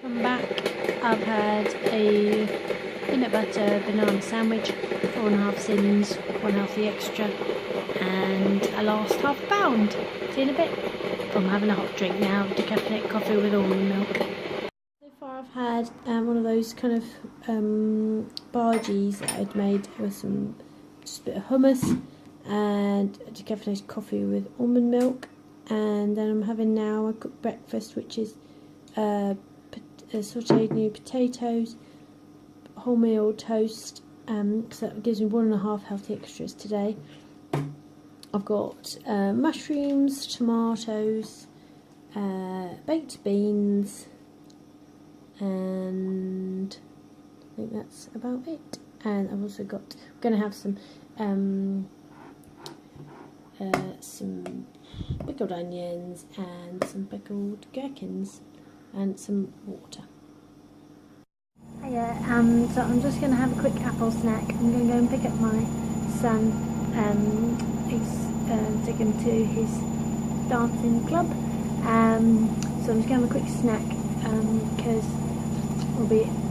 I'm back. I've had a peanut butter banana sandwich, 4.5 sins, 1 healthy extra, and a last half pound. See you in a bit. I'm having a hot drink now, decaffeinated coffee with almond milk. So far I've had one of those kind of bhajis that I'd made with just a bit of hummus and a decaffeinated coffee with almond milk, and then I'm having now a cooked breakfast, which is sauteed new potatoes, wholemeal toast, so that gives me 1.5 healthy extras today. I've got mushrooms, tomatoes, baked beans, and I think that's about it. And I've also got, I'm going to have some pickled onions and some pickled gherkins and some water. Hiya, so I'm just going to have a quick apple snack. I'm going to go and pick up my son. He's taken to his dancing club. So I'm just going to have a quick snack because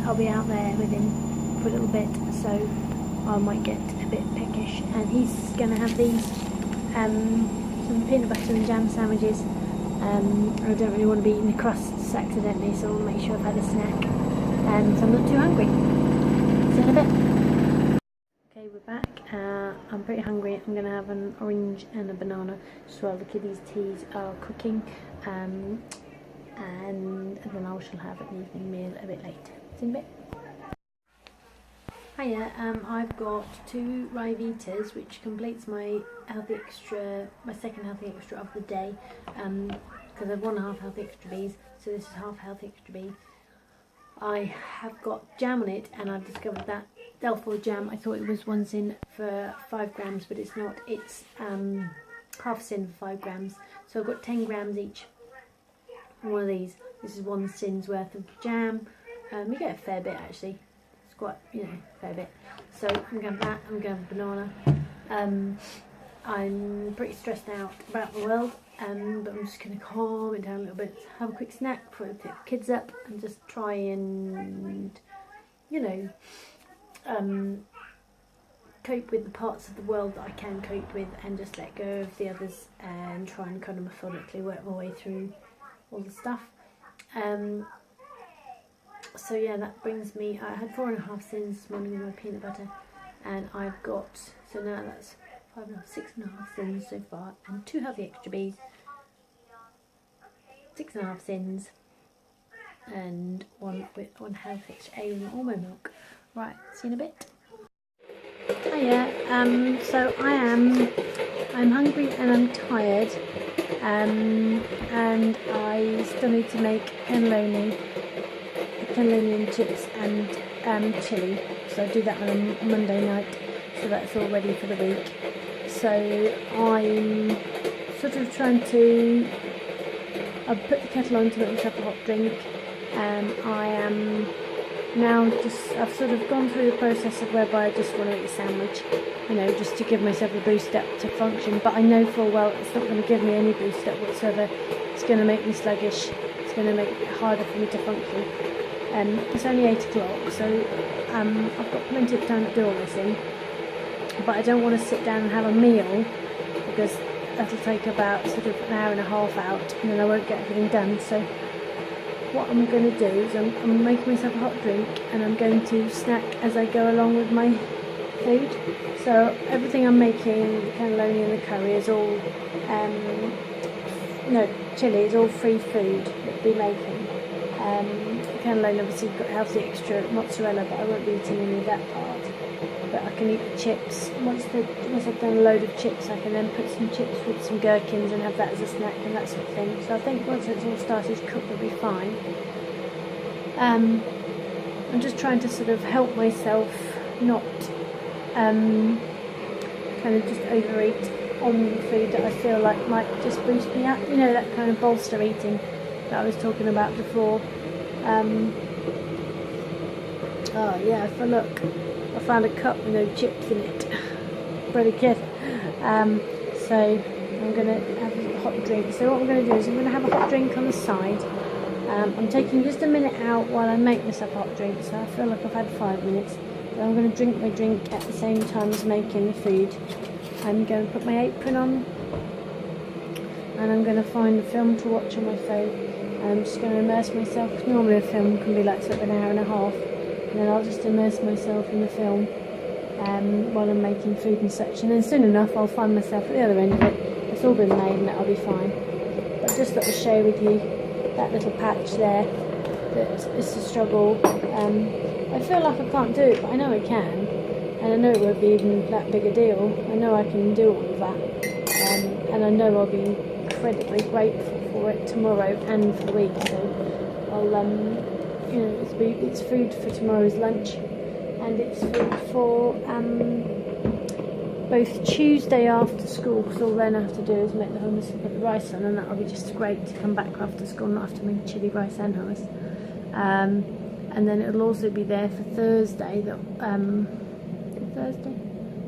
I'll be out there with him for a little bit, so I might get a bit peckish. And he's going to have these some peanut butter and jam sandwiches. I don't really want to be eating the crusts accidentally, so I'll make sure I've had a snack. So I'm not too hungry. See you in a bit. Okay, we're back. I'm pretty hungry. I'm going to have an orange and a banana just while the kiddies' teas are cooking. And then I shall have an evening meal a bit later. See you in a bit. Hiya, I've got 2 Ryvitas, which completes my healthy extra, my second healthy extra of the day, because I've 1.5 healthy extra Bs, so this is half healthy extra B. I have got jam on it, and I've discovered that Delphor jam, I thought it was 1 sin for 5 grams, but it's not, it's half a sin for 5 grams, so I've got 10 grams each. One of these, this is 1 sin's worth of jam. You get a fair bit actually. Quite, fair bit. So I'm going to have that, I'm going to have a banana. I'm pretty stressed out about the world, but I'm just going to calm it down a little bit, have a quick snack before I pick the kids up, and just try and, cope with the parts of the world that I can cope with, and just let go of the others, and try and kind of methodically work my way through all the stuff. So yeah, that brings me, I had 4.5 sins this morning with my peanut butter, and I've got, so now that's 6.5 sins so far, and 2 healthy extra Bs, 6.5 sins, and 1 healthy extra A with almond milk. Right, see you in a bit. Hiya, so I'm hungry and I'm tired, and I still need to make cannelloni and chips and chilli, so I do that on a Monday night, so that's all ready for the week. So I'm sort of trying to, I've put the kettle on to make myself a hot drink, and I am now I've sort of gone through the process of whereby I just want to eat a sandwich, just to give myself a boost up to function, but I know full well it's not going to give me any boost up whatsoever. It's going to make me sluggish, it's going to make it harder for me to function. It's only 8 o'clock, so I've got plenty of time to do all this in, but I don't want to sit down and have a meal, because that'll take about sort of an hour and a half out, and then I won't get everything done. So what I'm going to do is I'm making myself a hot drink, and I'm going to snack as I go along with my food. So everything I'm making, the cannelloni and the curry, is all, chilli is all free food that I'll be making. Cannelloni obviously got healthy extra mozzarella, but I won't be eating any of that part. But I can eat the chips. Once I've done a load of chips, I can then put some chips with some gherkins and have that as a snack and that sort of thing. So I think once it's all started to cook, we'll be fine. I'm just trying to sort of help myself not kind of just overeat on the food that I feel like might just boost me up. That kind of bolster eating that I was talking about before. Oh yeah, if I look, I found a cup with no chips in it. Pretty good. So I'm going to have a hot drink. So what I'm going to do is I'm going to have a hot drink on the side, I'm taking just a minute out while I make myself a hot drink, so I feel like I've had 5 minutes. But I'm going to drink my drink at the same time as making the food. I'm going to put my apron on, and I'm going to find a film to watch on my phone. I'm just going to immerse myself, because normally a film can be like sort of an hour and a half, and then I'll just immerse myself in the film while I'm making food and such, and then soon enough I'll find myself at the other end of it. It's all been made and that'll be fine. But I just thought to share with you that little patch there that is a struggle. I feel like I can't do it, but I know I can, and I know it won't be even that big a deal. I know I can do all of that, and I know I'll be incredibly grateful for it tomorrow and for the week. So I'll, you know, it's food for tomorrow's lunch, and it's food for both Tuesday after school, because all then I have to do is make the hummus and put the rice on, and that'll be just great to come back after school and not have to make chili rice and hummus. And then it'll also be there for Thursday. Thursday?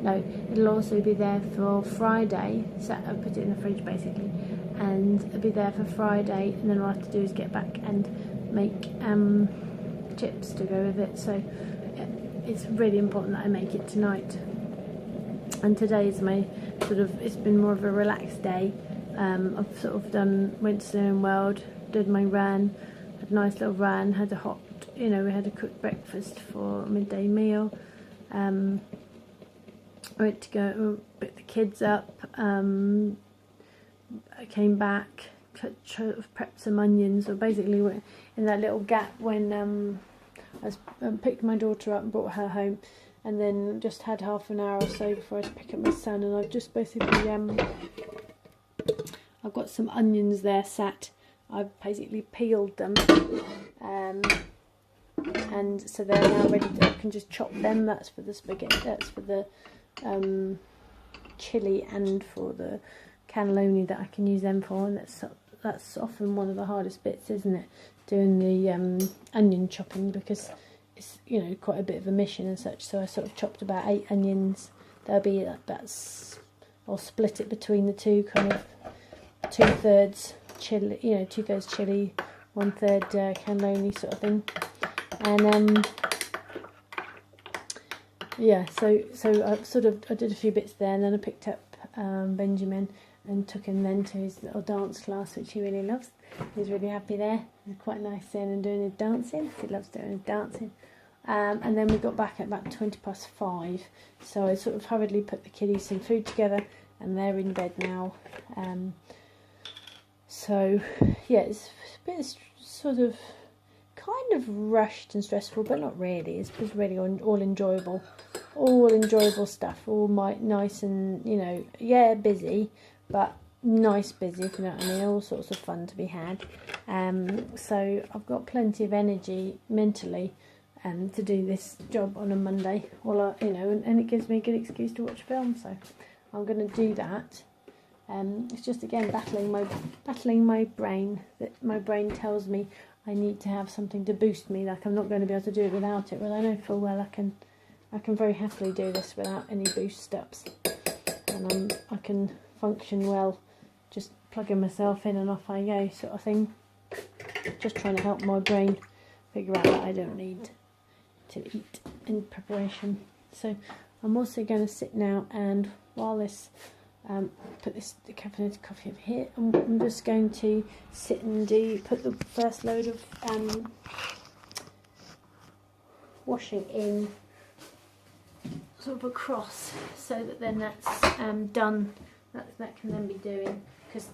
No, it'll also be there for Friday. So I put it in the fridge basically, and it'll be there for Friday. And then all I have to do is get back and make chips to go with it. So it's really important that I make it tonight. And today is my it's been more of a relaxed day. I've sort of went to Slimming World, did my run, had a nice little run, had a hot, you know, we had a cooked breakfast for a midday meal. I went to go pick the kids up. I came back, prepped some onions, or basically in that little gap when I picked my daughter up and brought her home, and then just had half an hour or so before I had to pick up my son, and I've just basically I've got some onions there sat. I've basically peeled them, and so they're now ready I can just chop them. That's for the spaghetti, that's for the chili, and for the cannelloni that I can use them for. And that's often one of the hardest bits, isn't it, doing the onion chopping, because it's, you know, quite a bit of a mission and such. So I sort of chopped about 8 onions. There'll be I'll split it between the two, kind of 2/3 chili, you know, 2/3 chili, 1/3 cannelloni sort of thing. And yeah, so I did a few bits there, and then I picked up Benjamin and took him then to his little dance class, which he really loves. He's really happy there. It's quite nice seeing him doing his dancing. He loves doing his dancing. And then we got back at about 5:20, so I sort of hurriedly put the kiddies some food together, and they're in bed now. So yeah, it's a bit sort of kind of rushed and stressful, but not really. It's really all enjoyable stuff. All nice and, you know, yeah, busy, but nice busy, if you know what I mean. All sorts of fun to be had. So I've got plenty of energy mentally to do this job on a Monday. Well, you know, and it gives me a good excuse to watch film. So I'm going to do that. It's just again battling my brain. That my brain tells me I need to have something to boost me. Like I'm not going to be able to do it without it. Well, I know full well I can very happily do this without any boost ups, and I can function well just plugging myself in and off I go, sort of thing. Just trying to help my brain figure out that I don't need to eat in preparation. So I'm also going to sit now, and while this put this caffeinated coffee over here, I'm just going to sit and put the first load of washing in sort of across, so that then that's done. That can then be doing, because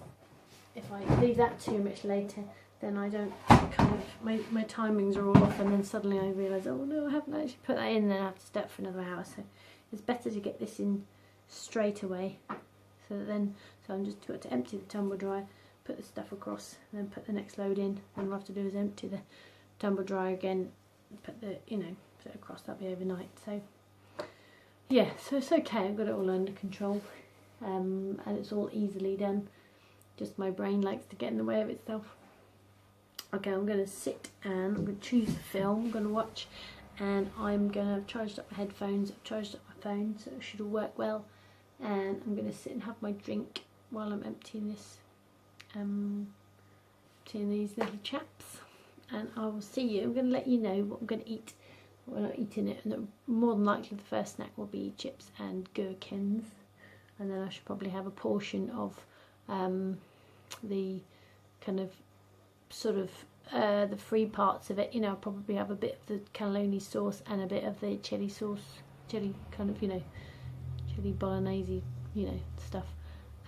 if I leave that too much later, then I don't kind of, my timings are all off, and then suddenly I realise, oh no, I haven't actually put that in, and then I have to step for another hour. So it's better to get this in straight away. So I'm just got to empty the tumble dryer, put the stuff across, and then put the next load in. And what I have to do is empty the tumble dryer again, put it across. That'll be overnight. So yeah, so it's okay. I've got it all under control, and it's all easily done. Just my brain likes to get in the way of itself. Okay, I'm going to sit and I'm going to choose the film I'm going to watch, and I'm going to have charged up my headphones. I've charged up my phone, so it should all work well. And I'm going to sit and have my drink while I'm emptying this, emptying these little chaps. and I will see you. I'm going to let you know what I'm going to eat. We're not eating it, and more than likely the first snack will be chips and gherkins, and then I should probably have a portion of the kind of sort of the free parts of it. You know, I'll probably have a bit of the cannelloni sauce and a bit of the chili sauce, chili kind of, you know, chili bolognese, you know, stuff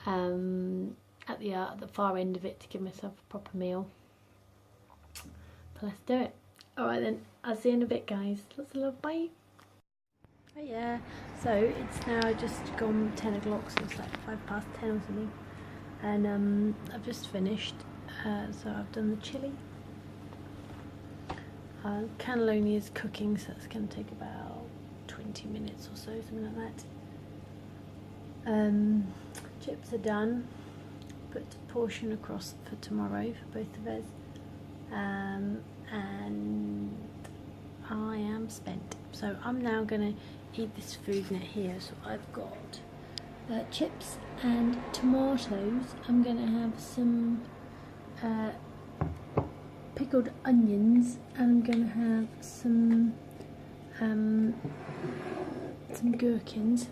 at the far end of it to give myself a proper meal. But let's do it. Alright then, I'll see you in a bit, guys. Lots of love, bye. Oh yeah, so it's now just gone 10 o'clock, so it's like 5 past 10 or something, and I've just finished. So I've done the chili. Cannelloni is cooking, so it's going to take about 20 minutes or so, something like that. Chips are done. Put a portion across for tomorrow for both of us. And I am spent. So I'm now going to eat this food net here. So I've got chips and tomatoes. I'm going to have some pickled onions, and I'm going to have some gherkins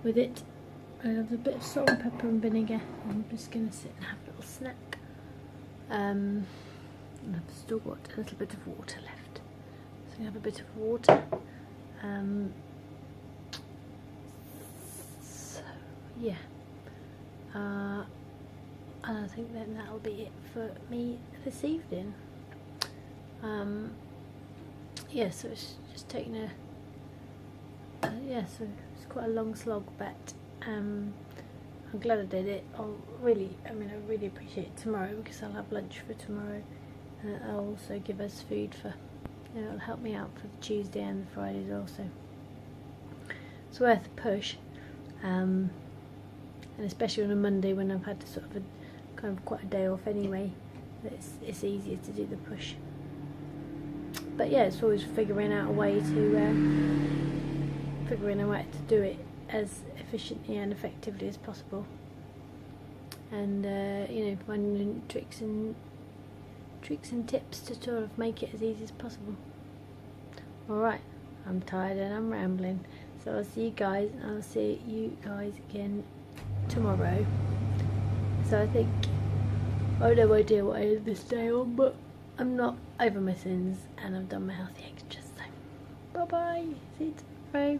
with it. I have a bit of salt and pepper and vinegar. I'm just going to sit and have a little snack. And I've still got a little bit of water left, so I have a bit of water. So yeah, and I think then that'll be it for me this evening. Yeah, so it's just taking a yeah, so it's quite a long slog, but I'm glad I did it. I really appreciate it tomorrow, because I'll have lunch for tomorrow, and I'll also give us food for, you know, it'll help me out for the Tuesday and the Fridays also. It's worth a push, and especially on a Monday when I've had sort of a kind of quite a day off anyway, it's easier to do the push. But yeah, it's always figuring out a way to do it as efficiently and effectively as possible, and you know, finding tricks and tips to sort of make it as easy as possible. Alright, I'm tired and I'm rambling, so I'll see you guys, and I'll see you guys again tomorrow. So I think I have no idea what I did this day on, but I'm not over my sins and I've done my healthy extras, so bye bye, see you tomorrow.